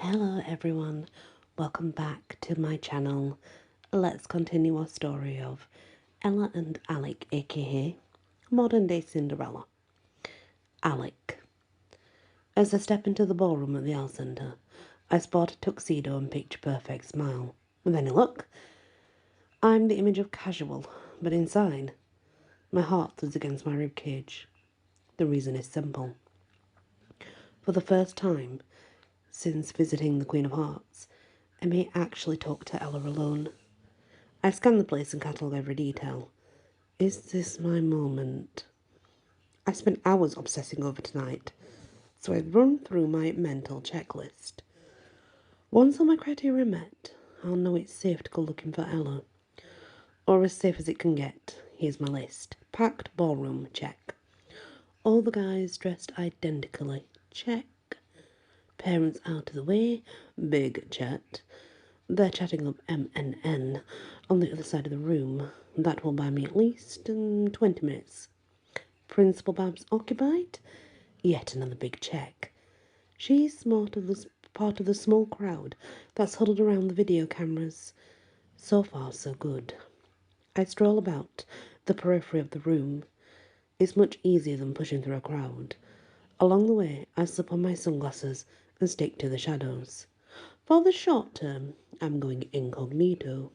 Hello everyone, welcome back to my channel. Let's continue our story of Ella and Alec, aka modern day Cinderella. Alec. As I step into the ballroom at the Art Centre, I spot a tuxedo and picture perfect smile. With any luck, I'm the image of casual, but inside, my heart thuds against my ribcage. The reason is simple. For the first time since visiting the Queen of Hearts, I may actually talk to Ella alone. I scan the place and catalogue every detail. Is this my moment? I spent hours obsessing over tonight, so I run through my mental checklist. Once all my criteria are met, I'll know it's safe to go looking for Ella. Or as safe as it can get. Here's my list. Packed ballroom, check. All the guys dressed identically, check. Parents out of the way, big chat. They're chatting up MNN on the other side of the room. That will buy me at least 20 minutes. Principal Babs occupied? Yet another big check. She's part of the small crowd that's huddled around the video cameras. So far, so good. I stroll about the periphery of the room. It's much easier than pushing through a crowd. Along the way, I slip on my sunglasses and stick to the shadows. For the short term, I'm going incognito.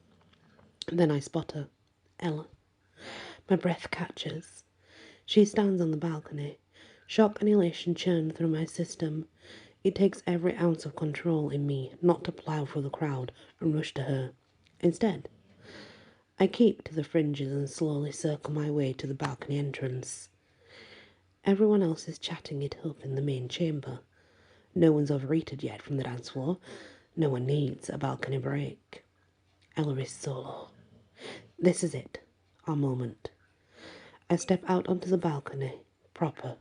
Then I spot her, Ella. My breath catches. She stands on the balcony. Shock and elation churn through my system. It takes every ounce of control in me not to plough through the crowd and rush to her. Instead, I keep to the fringes and slowly circle my way to the balcony entrance. Everyone else is chatting it up in the main chamber. No one's overeaten yet from the dance floor. No one needs a balcony break. Ella is solo. This is it, our moment. I step out onto the balcony, proper.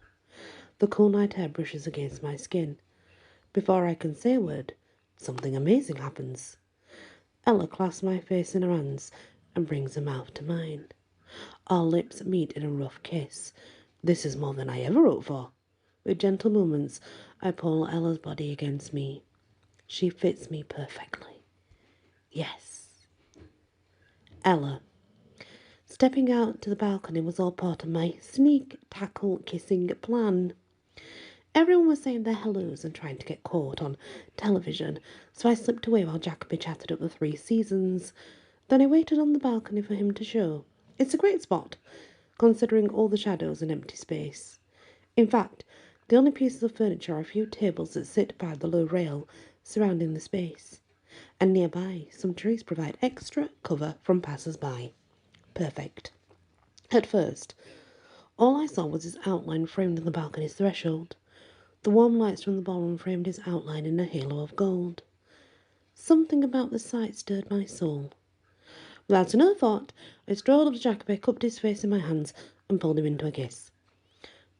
The cool night air brushes against my skin. Before I can say a word, something amazing happens. Ella clasps my face in her hands and brings her mouth to mine. Our lips meet in a rough kiss. This is more than I ever hoped for. With gentle movements, I pull Ella's body against me. She fits me perfectly. Yes. Ella. Stepping out to the balcony was all part of my sneak tackle kissing plan. Everyone was saying their hellos and trying to get caught on television, so I slipped away while Jacoby chatted up the 3 seasons. Then I waited on the balcony for him to show. It's a great spot, considering all the shadows and empty space. In fact, the only pieces of furniture are a few tables that sit by the low rail surrounding the space. And nearby, some trees provide extra cover from passers-by. Perfect. At first, all I saw was his outline framed in the balcony's threshold. The warm lights from the ballroom framed his outline in a halo of gold. Something about the sight stirred my soul. Without another thought, I strolled up to Jacoby, cupped his face in my hands, and pulled him into a kiss.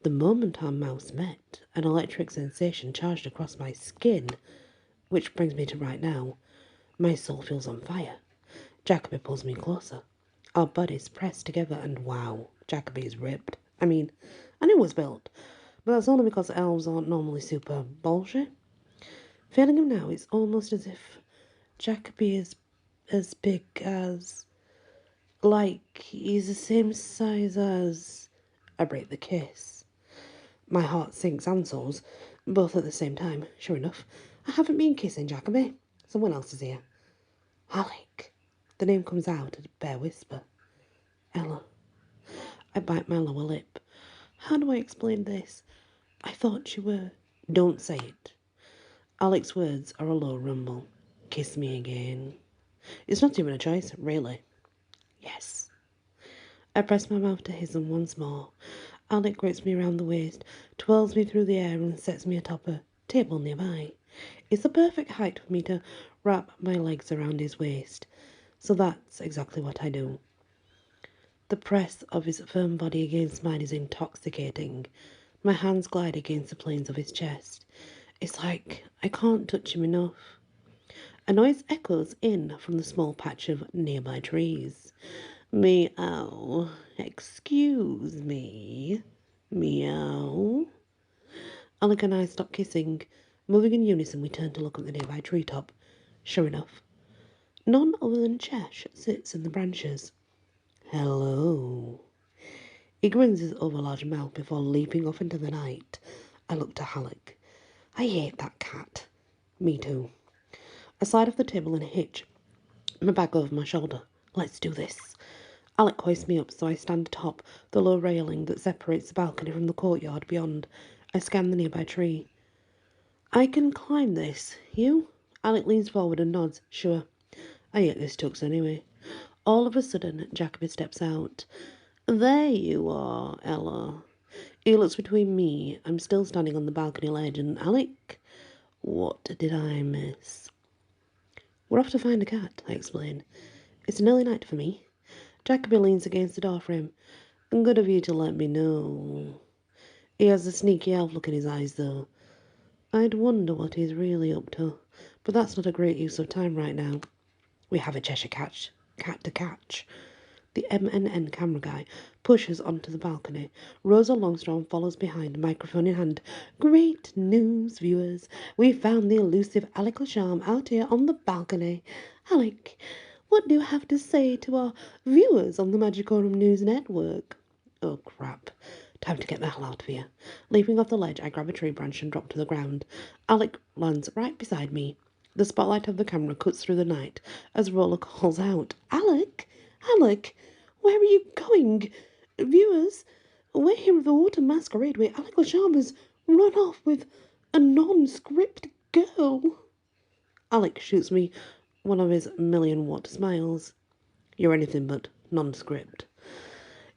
The moment our mouths met, an electric sensation charged across my skin, which brings me to right now. My soul feels on fire. Jacoby pulls me closer. Our bodies press together and wow, Jacoby is ripped. I knew it was built, but that's only because elves aren't normally super bulgy. Feeling him now, it's almost as if Jacoby is as big as... he's the same size as... I break the kiss. My heart sinks and soars, both at the same time. Sure enough, I haven't been kissing Jacoby. Someone else is here. Alec. The name comes out at a bare whisper. Ella. I bite my lower lip. How do I explain this? I thought you were... Don't say it. Alec's words are a low rumble. Kiss me again. It's not even a choice, really. Yes. I press my mouth to his and once more. Alec grips me round the waist, twirls me through the air and sets me atop a table nearby. It's the perfect height for me to wrap my legs around his waist, so that's exactly what I do. The press of his firm body against mine is intoxicating. My hands glide against the planes of his chest. It's like I can't touch him enough. A noise echoes in from the small patch of nearby trees. Meow. Excuse me. Meow. Alec and I stop kissing. Moving in unison, we turned to look at the nearby treetop. Sure enough, none other than Chesh sits in the branches. Hello. He grins his overlarge mouth before leaping off into the night. I looked at Halleck. I hate that cat. Me too. I slide off the table and hitch my bag over my shoulder. Let's do this. Alec hoists me up so I stand atop the low railing that separates the balcony from the courtyard beyond. I scan the nearby tree. I can climb this. You? Alec leans forward and nods. Sure. I hate this tux anyway. All of a sudden, Jacoby steps out. There you are, Ella. He looks between me. I'm still standing on the balcony ledge, and Alec? What did I miss? We're off to find a cat, I explain. It's an early night for me. Jacoby leans against the door frame. Good of you to let me know. He has a sneaky elf look in his eyes, though. I'd wonder what he's really up to, but that's not a great use of time right now. We have a Cheshire cat to catch. The MNN camera guy pushes onto the balcony. Rosa Longstrom follows behind, microphone in hand. Great news, viewers. We found the elusive Alec Lasham out here on the balcony. Alec, what do you have to say to our viewers on the Magicorum News Network? Oh, crap. Time to get the hell out of here. Leaping off the ledge, I grab a tree branch and drop to the ground. Alec lands right beside me. The spotlight of the camera cuts through the night as Rolla calls out, Alec! Alec! Where are you going? Viewers, we're here at the Autumn Masquerade where Alec Lasham has run off with a nondescript girl. Alec shoots me one of his million-watt smiles. You're anything but nondescript.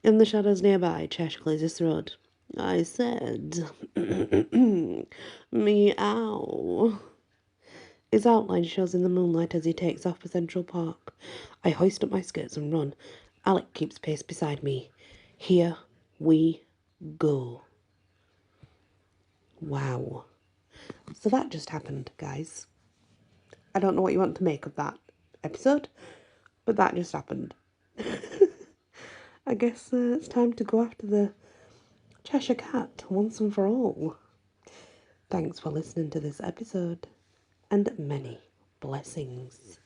In the shadows nearby, Chesh clears his throat. I said, meow. His outline shows in the moonlight as he takes off for Central Park. I hoist up my skirts and run. Alec keeps pace beside me. Here we go. Wow. So that just happened, guys. I don't know what you want to make of that episode, but that just happened. I guess it's time to go after the Cheshire Cat once and for all. Thanks for listening to this episode, and many blessings.